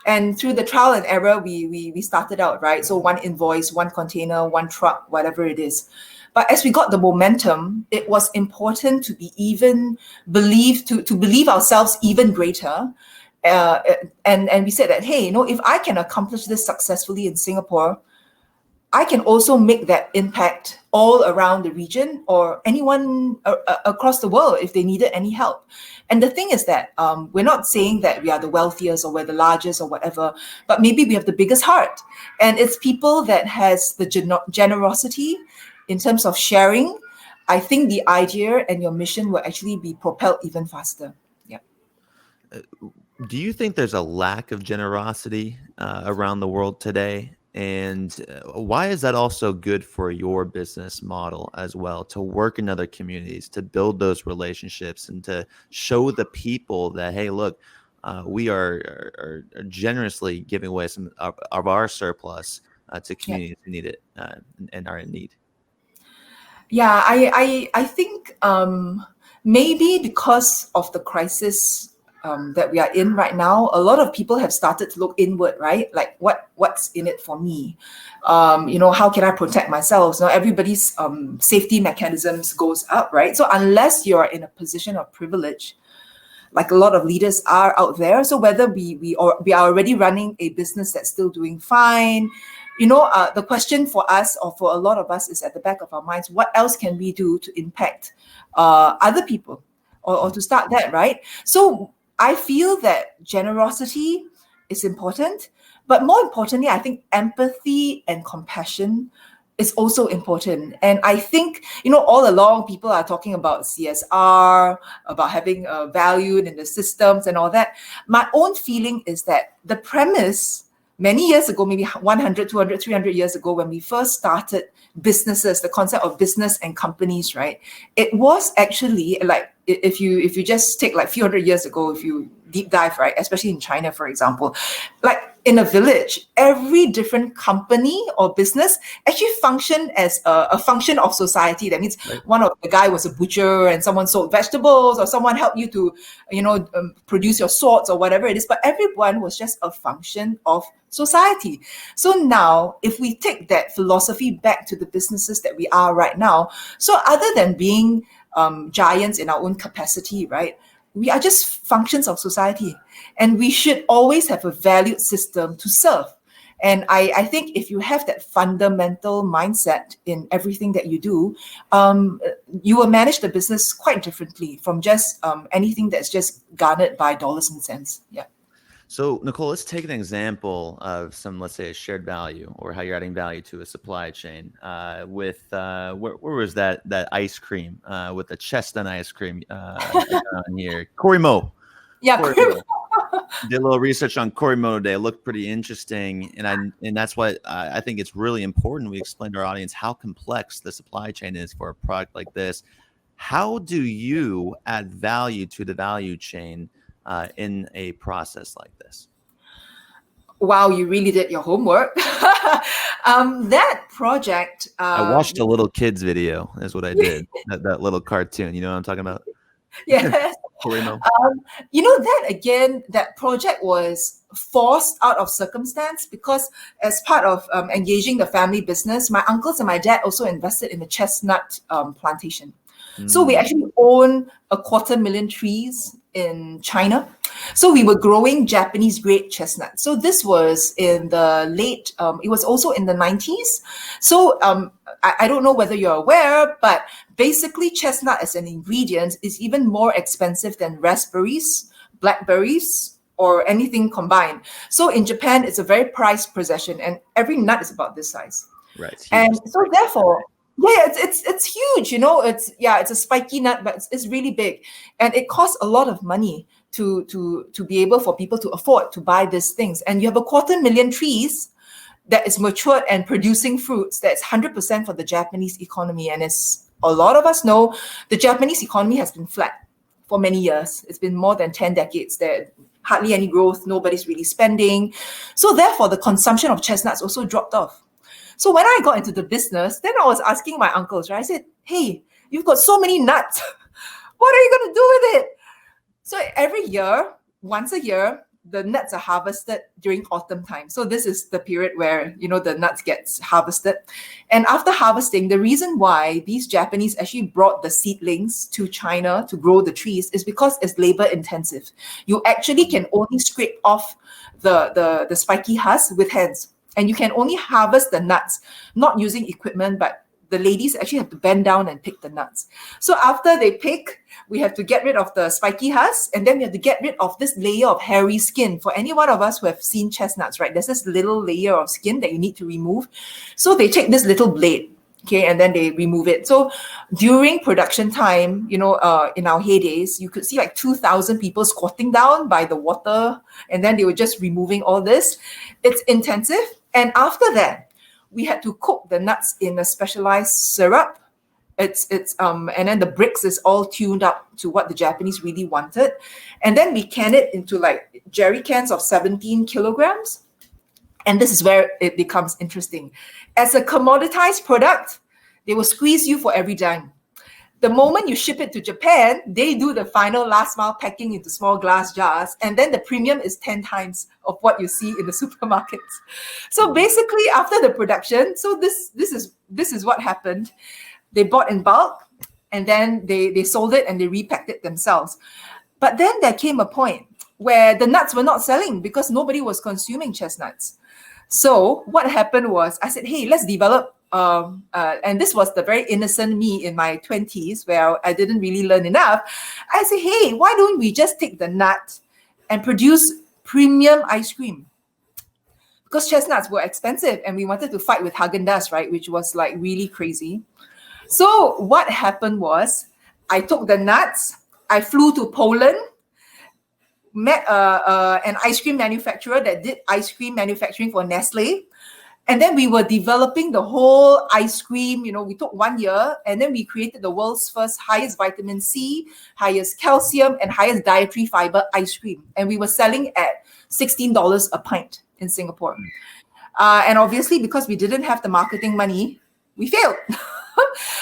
And through the trial and error, we started out, right? So 1 invoice, 1 container, 1 truck, whatever it is. But as we got the momentum, it was important to be even to believe ourselves even greater. And we said that, hey, if I can accomplish this successfully in Singapore, I can also make that impact all around the region or anyone across the world if they needed any help. And the thing is that we're not saying that we are the wealthiest or we're the largest or whatever, but maybe we have the biggest heart. And it's people that has the generosity in terms of sharing. I think the idea and your mission will actually be propelled even faster. Yeah.
Do you think there's a lack of generosity around the world today? And why is that also good for your business model as well, to work in other communities, to build those relationships and to show the people that, hey, look, we are generously giving away some of our surplus to communities who need it and are in need?
Yeah, I think maybe because of the crisis that we are in right now, a lot of people have started to look inward, right? Like what's in it for me? How can I protect myself? So everybody's safety mechanisms goes up, right? So unless you're in a position of privilege, like a lot of leaders are out there, so whether we are already running a business that's still doing fine, the question for us or for a lot of us is at the back of our minds: what else can we do to impact other people, or to start that, right? So I feel that generosity is important, but more importantly, I think empathy and compassion is also important. And I think, all along people are talking about CSR, about having value in the systems and all that. My own feeling is that the premise many years ago, maybe 100, 200, 300 years ago, when we first started businesses, the concept of business and companies, right? It was actually like, if you just take like a few hundred years ago, if you deep dive, right, especially in China, for example, like in a village, every different company or business actually functioned as a function of society. That means one of the guy was a butcher and someone sold vegetables, or someone helped you to, produce your swords or whatever it is. But everyone was just a function of society. So now, if we take that philosophy back to the businesses that we are right now, so other than being giants in our own capacity, right? We are just functions of society, and we should always have a valued system to serve. And I think if you have that fundamental mindset in everything that you do, you will manage the business quite differently from just anything that's just garnered by dollars and cents. Yeah.
So, Nichol, let's take an example of some, let's say, a shared value, or how you're adding value to a supply chain. With where was that ice cream with the chestnut ice cream on here? Corimo.
Yeah,
Corimo. Did a little research on Corimo today. It looked pretty interesting, and that's why I think it's really important we explain to our audience how complex the supply chain is for a product like this. How do you add value to the value chain in a process like this?
Wow, you really did your homework. That project.
I watched a little kids video. Is what I did. that little cartoon. You know what I'm talking about?
Yes. That project was forced out of circumstance, because as part of engaging the family business, my uncles and my dad also invested in the chestnut plantation. So we actually own 250,000 trees in China. So we were growing Japanese grade chestnut. So this was in the late, it was also in the 90s. So I don't know whether you're aware, but basically chestnut as an ingredient is even more expensive than raspberries, blackberries, or anything combined. So in Japan, it's a very prized possession, and every nut is about this size.
Right.
And so therefore, it's huge, it's a spiky nut, but it's really big, and it costs a lot of money to be able for people to afford to buy these things. And you have 250,000 trees that is matured and producing fruits that's 100% for the Japanese economy. And as a lot of us know, the Japanese economy has been flat for many years. It's been more than 10 decades. There's hardly any growth. Nobody's really spending. So therefore, the consumption of chestnuts also dropped off. So when I got into the business, then I was asking my uncles, right? I said, hey, you've got so many nuts. What are you going to do with it? So every year, once a year, the nuts are harvested during autumn time. So this is the period where, the nuts gets harvested. And after harvesting, the reason why these Japanese actually brought the seedlings to China to grow the trees is because it's labor intensive. You actually can only scrape off the spiky husk with hands. And you can only harvest the nuts, not using equipment, but the ladies actually have to bend down and pick the nuts. So after they pick, we have to get rid of the spiky husk, and then we have to get rid of this layer of hairy skin. For any one of us who have seen chestnuts, right, there's this little layer of skin that you need to remove. So they take this little blade, okay, and then they remove it. So during production time, in our heydays, you could see like 2,000 people squatting down by the water, and then they were just removing all this. It's intensive. And after that, we had to cook the nuts in a specialized syrup. And then the bricks is all tuned up to what the Japanese really wanted. And then we can it into like jerry cans of 17 kilograms. And this is where it becomes interesting. As a commoditized product, they will squeeze you for every dime. The moment you ship it to Japan, they do the final last mile packing into small glass jars, and then the premium is 10 times of what you see in the supermarkets. So basically, after the production, so this is what happened. They bought in bulk, and then they sold it and they repacked it themselves. But then there came a point where the nuts were not selling because nobody was consuming chestnuts. So what happened was, I said, hey, let's develop. And this was the very innocent me in my 20s where I didn't really learn enough. I said, hey, why don't we just take the nut and produce premium ice cream? because chestnuts were expensive and we wanted to fight with Haagen-Dazs, right? Which was like really crazy. So what happened was I took the nuts, I flew to Poland, met an ice cream manufacturer that did ice cream manufacturing for Nestle. And then we were developing the whole ice cream. We took 1 year and then we created the world's first highest vitamin C, highest calcium, and highest dietary fiber ice cream. And we were selling at $16 a pint in Singapore. And obviously, because we didn't have the marketing money, we failed.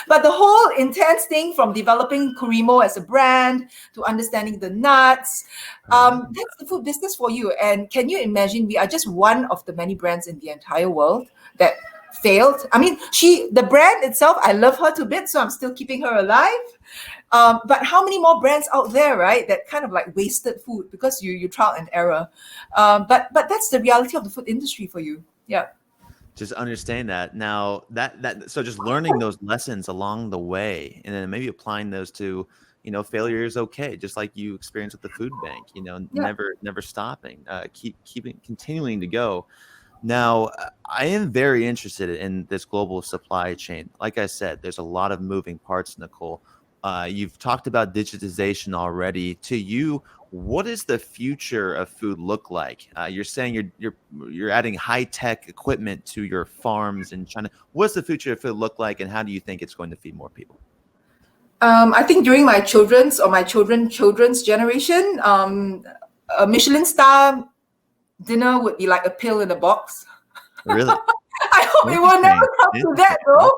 But the whole intense thing from developing Kurimo as a brand to understanding the nuts, that's the food business for you. And can you imagine, we are just one of the many brands in the entire world that failed. I mean, the brand itself, I love her to bits, so I'm still keeping her alive. But how many more brands out there, right, that kind of like wasted food because you trial and error. But that's the reality of the food industry for you. Yeah.
Just understand that now so just learning those lessons along the way and then maybe applying those to failure is okay, just like you experienced with the food bank, never stopping, continuing to go. Now I am very interested in this global supply chain. Like I said, there's a lot of moving parts, Nichol. You've talked about digitization already. To you, what does the future of food look like? You're saying you're adding high-tech equipment to your farms in China. What's the future of food look like, and how do you think it's going to feed more people?
I think during my children's or my children's generation, a Michelin star dinner would be like a pill in a box.
Really?
I hope it will never come to that, though.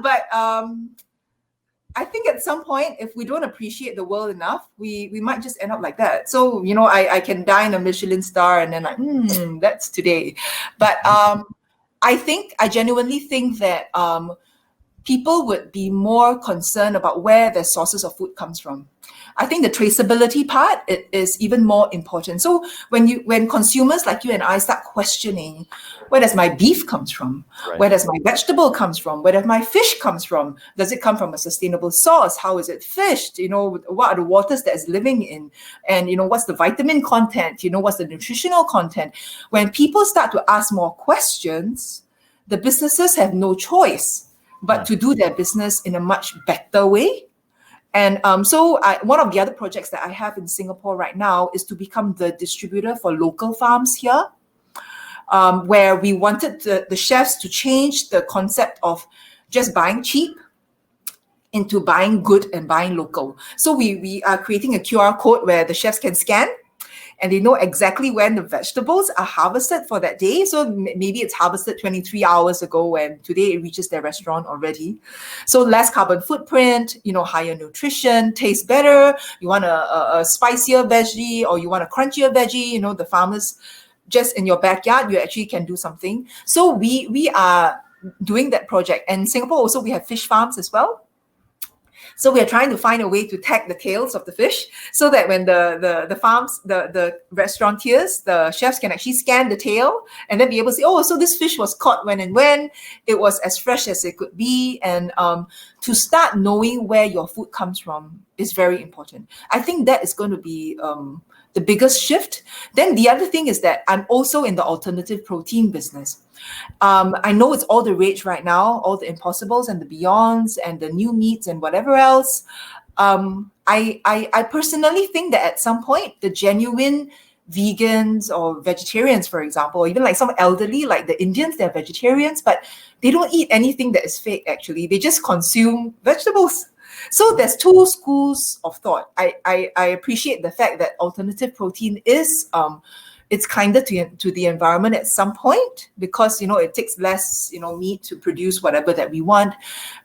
But I think at some point, if we don't appreciate the world enough, we might just end up like that. So, I can dine a Michelin star and then like, that's today. But I genuinely think that people would be more concerned about where their sources of food comes from. I think the traceability part is even more important. So when consumers like you and I start questioning, where does my beef comes from? Right. Where does my vegetable comes from? Where does my fish comes from? Does it come from a sustainable source? How is it fished? What are the waters that it's living in? And what's the vitamin content? What's the nutritional content? When people start to ask more questions, the businesses have no choice but to do their business in a much better way. And so one of the other projects that I have in Singapore right now is to become the distributor for local farms here, where we wanted the chefs to change the concept of just buying cheap into buying good and buying local. So we are creating a QR code where the chefs can scan and they know exactly when the vegetables are harvested for that day. So maybe it's harvested 23 hours ago and today it reaches their restaurant already. So less carbon footprint, higher nutrition, tastes better. You want a spicier veggie or you want a crunchier veggie, the farmers just in your backyard, you actually can do something. So we are doing that project. And in Singapore also, we have fish farms as well. So we are trying to find a way to tag the tails of the fish so that when the farms, the restaurateurs, the chefs can actually scan the tail and then be able to say, so this fish was caught when it was as fresh as it could be. And to start knowing where your food comes from is very important. I think that is going to be the biggest shift. Then the other thing is that I'm also in the alternative protein business. I know it's all the rage right now, all the Impossibles and the Beyonds and the new meats and whatever else. I personally think that at some point, the genuine vegans or vegetarians, for example, or even like some elderly, like the Indians, they're vegetarians, but they don't eat anything that is fake, actually. They just consume vegetables. So there's two schools of thought. I appreciate the fact that alternative protein is it's kinder to the environment at some point because it takes less meat to produce whatever that we want.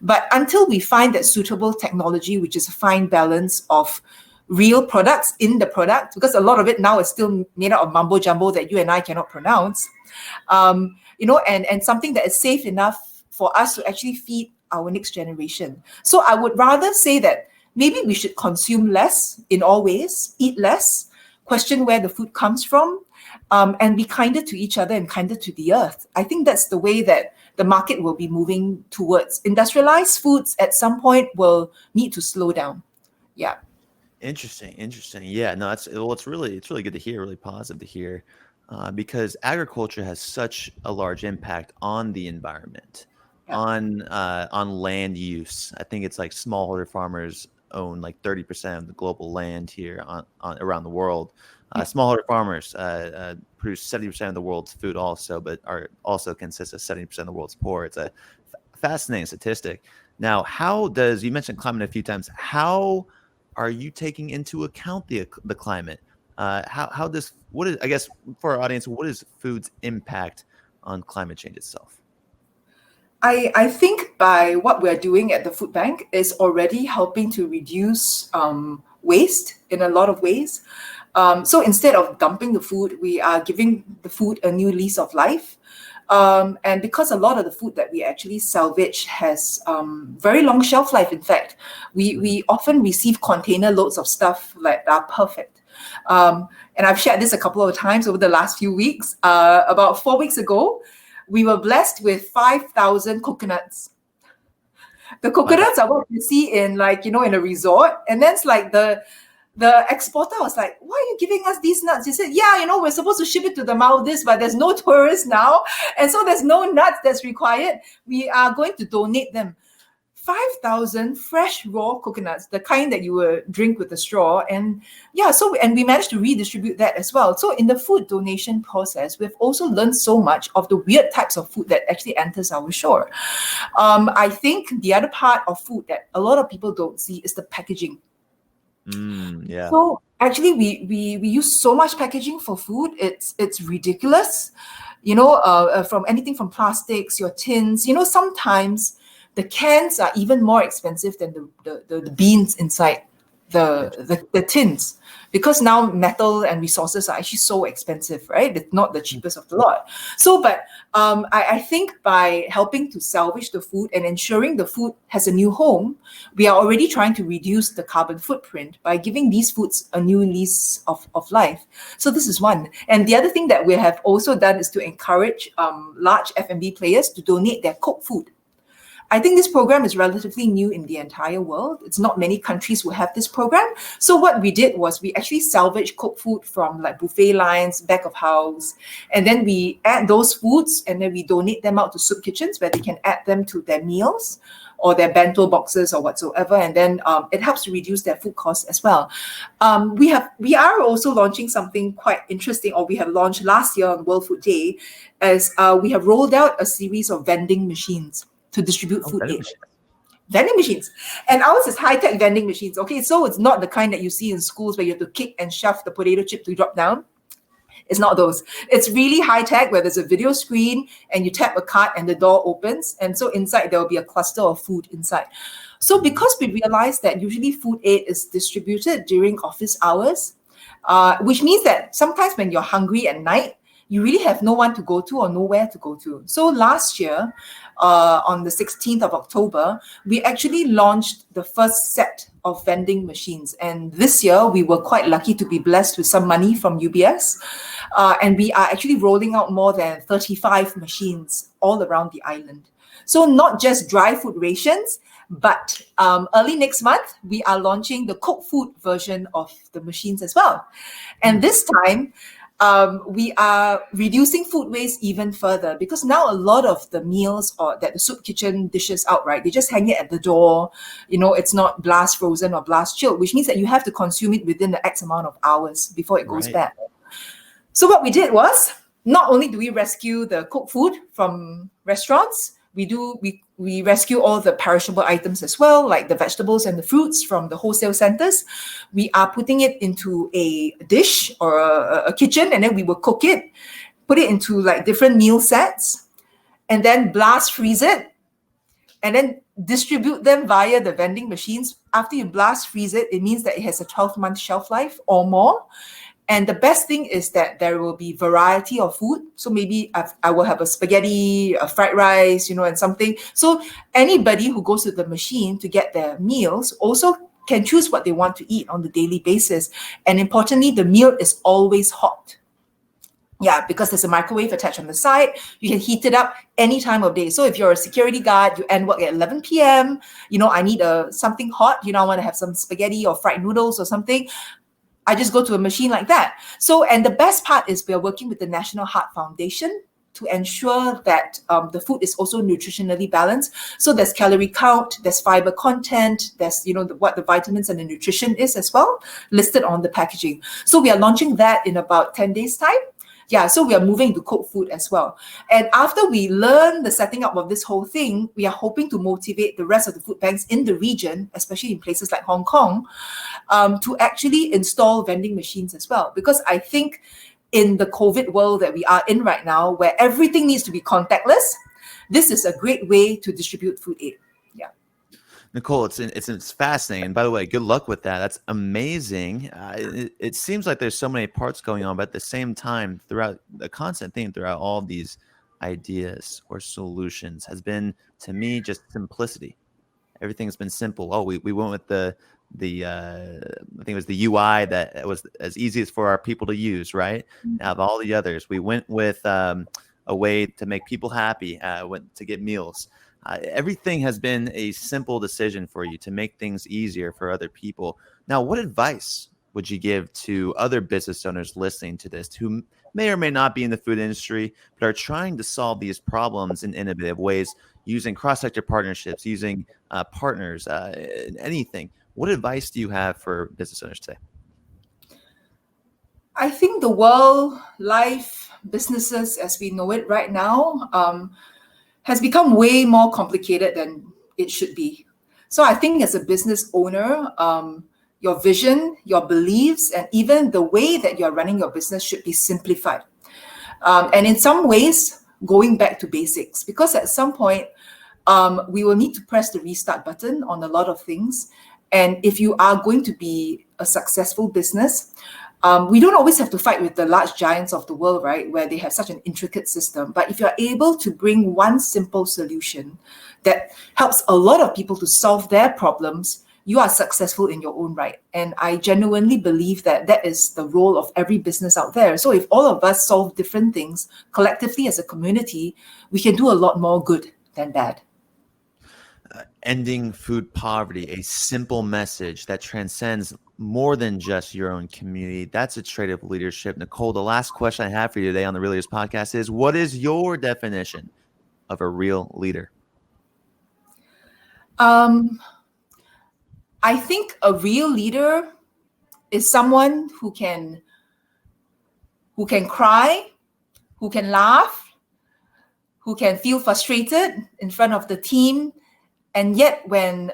But until we find that suitable technology, which is a fine balance of real products in the product, because a lot of it now is still made out of mumbo jumbo that you and I cannot pronounce, and something that is safe enough for us to actually feed our next generation. So I would rather say that maybe we should consume less in all ways, eat less, question where the food comes from, and be kinder to each other and kinder to the earth. I think that's the way that the market will be moving towards. Industrialized foods at some point will need to slow down. Yeah.
Interesting. Yeah, no, it's really good to hear, really positive to hear. because agriculture has such a large impact on the environment,
Yeah.
on land use. I think it's like smallholder farmers own like 30% of the global land here on around the world. Smallholder farmers produce 70% of the world's food also, but are also consist of 70% of the world's poor. It's a fascinating statistic. Now, you mentioned climate a few times? How are you taking into account the climate? I guess for our audience, what is food's impact on climate change itself?
I think by what we're doing at the food bank is already helping to reduce waste in a lot of ways. So instead of dumping the food, we are giving the food a new lease of life. And because a lot of the food that we actually salvage has very long shelf life, in fact, we often receive container loads of stuff that are perfect. And I've shared this a couple of times over the last few weeks. About 4 weeks ago, we were blessed with 5,000 coconuts. The coconuts are what you see in in a resort. And then it's like the exporter was like, why are you giving us these nuts? He said, yeah, we're supposed to ship it to the Maldives, but there's no tourists now. And so there's no nuts that's required. We are going to donate them. 5,000 fresh raw coconuts, the kind that you would drink with a straw. And and we managed to redistribute that as well. So in the food donation process, we've also learned so much of the weird types of food that actually enters our shore. I think the other part of food that a lot of people don't see is the packaging.
Yeah.
So actually, we use so much packaging for food. It's ridiculous. From anything from plastics, your tins. Sometimes the cans are even more expensive than the beans inside the tins, because now metal and resources are actually so expensive, right? It's not the cheapest of the lot. So, but I think by helping to salvage the food and ensuring the food has a new home, we are already trying to reduce the carbon footprint by giving these foods a new lease of life. So this is one. And the other thing that we have also done is to encourage large F&B players to donate their cooked food. I think this program is relatively new in the entire world. It's not many countries who have this program. So what we did was we actually salvaged cooked food from like buffet lines, back of house, and then we add those foods and then we donate them out to soup kitchens where they can add them to their meals or their bento boxes or whatsoever, and then it helps to reduce their food costs as well. We are also launching something quite interesting, or we have launched last year on World Food Day, as we have rolled out a series of vending machines to distribute food aid. Vending machines. And ours is high-tech vending machines. Okay, so it's not the kind that you see in schools where you have to kick and shove the potato chip to drop down. It's not those. It's really high-tech where there's a video screen and you tap a card and the door opens. And so inside there will be a cluster of food inside. So because we realized that usually food aid is distributed during office hours, which means that sometimes when you're hungry at night, you really have no one to go to or nowhere to go to. So last year, on the 16th of October, we actually launched the first set of vending machines. And this year, we were quite lucky to be blessed with some money from UBS. And we are actually rolling out more than 35 machines all around the island. So not just dry food rations, but early next month, we are launching the cooked food version of the machines as well. And this time, we are reducing food waste even further, because now a lot of the meals or that the soup kitchen dishes out, right, they just hang it at the door. It's not blast frozen or blast chilled, which means that you have to consume it within the X amount of hours before it goes bad. So what we did was, not only do we rescue the cooked food from restaurants, we rescue all the perishable items as well, like the vegetables and the fruits from the wholesale centers. We are putting it into a dish or a kitchen, and then we will cook it, put it into like different meal sets, and then blast freeze it, and then distribute them via the vending machines. After you blast freeze it, it means that it has a 12-month shelf life or more. And the best thing is that there will be variety of food. So maybe I will have a spaghetti, a fried rice, and something. So anybody who goes to the machine to get their meals also can choose what they want to eat on the daily basis. And importantly, the meal is always hot. Yeah, because there's a microwave attached on the side. You can heat it up any time of day. So if you're a security guard, you end work at 11 p.m., I need something hot, I want to have some spaghetti or fried noodles or something. I just go to a machine like that. So, and the best part is we're working with the National Heart Foundation to ensure that the food is also nutritionally balanced. So there's calorie count, there's fiber content, there's what the vitamins and the nutrition is as well, listed on the packaging. So we are launching that in about 10 days time. Yeah, so we are moving to cooked food as well. And after we learn the setting up of this whole thing, we are hoping to motivate the rest of the food banks in the region, especially in places like Hong Kong, to actually install vending machines as well. Because I think in the COVID world that we are in right now, where everything needs to be contactless, this is a great way to distribute food aid. Yeah.
Nichol, it's fascinating. And by the way, good luck with that. That's amazing. It seems like there's so many parts going on, but at the same time, throughout the constant theme, throughout all these ideas or solutions has been, to me, just simplicity. Everything's been simple. Oh, we went with the I think it was the UI that was as easy as for our people to use, right?
Mm-hmm.
Out of all the others, we went with a way to make people happy, to get meals. Everything has been a simple decision for you to make things easier for other people. Now, what advice would you give to other business owners listening to this who may or may not be in the food industry, but are trying to solve these problems in innovative ways, using cross-sector partnerships, using partners, anything? What advice do you have for business owners today?
I think the world, life, businesses as we know it right now, has become way more complicated than it should be. So I think as a business owner, your vision, your beliefs, and even the way that you're running your business should be simplified. And in some ways, going back to basics, because at some point, we will need to press the restart button on a lot of things. And if you are going to be a successful business, we don't always have to fight with the large giants of the world, right, where they have such an intricate system. But if you're able to bring one simple solution that helps a lot of people to solve their problems, you are successful in your own right. And I genuinely believe that that is the role of every business out there. So if all of us solve different things collectively as a community, we can do a lot more good than bad.
Ending food poverty, a simple message that transcends more than just your own community. That's a trait of leadership. Nichol, the last question I have for you today on the Real Leaders Podcast is, what is your definition of a real leader?
I think a real leader is someone who can cry, who can laugh, who can feel frustrated in front of the team, and yet when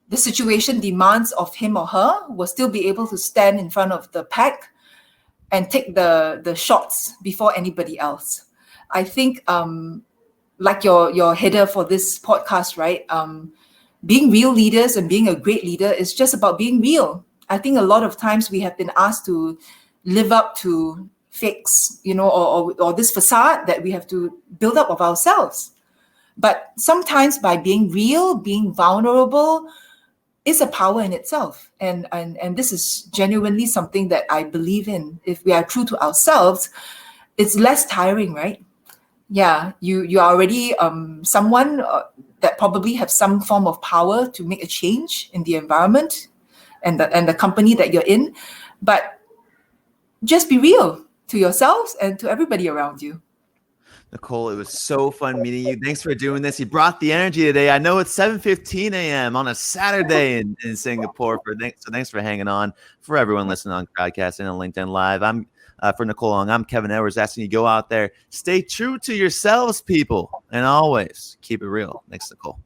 the situation demands of him or her, will still be able to stand in front of the pack and take the shots before anybody else. I think like your header for this podcast, right? Being real leaders and being a great leader is just about being real. I think a lot of times we have been asked to live up to fakes, or this facade that we have to build up of ourselves. But sometimes by being real, being vulnerable is a power in itself. And this is genuinely something that I believe in. If we are true to ourselves, it's less tiring, right? Yeah, you are already someone that probably have some form of power to make a change in the environment and the company that you're in. But just be real to yourselves and to everybody around you.
Nichol, it was so fun meeting you. Thanks for doing this. You brought the energy today. I know it's 7:15 a.m. on a Saturday in Singapore. Thanks for hanging on. For everyone listening on Crowdcast and on LinkedIn Live, I'm for Nichol Ng. I'm Kevin Edwards, asking you to go out there, stay true to yourselves, people, and always keep it real. Thanks, Nichol.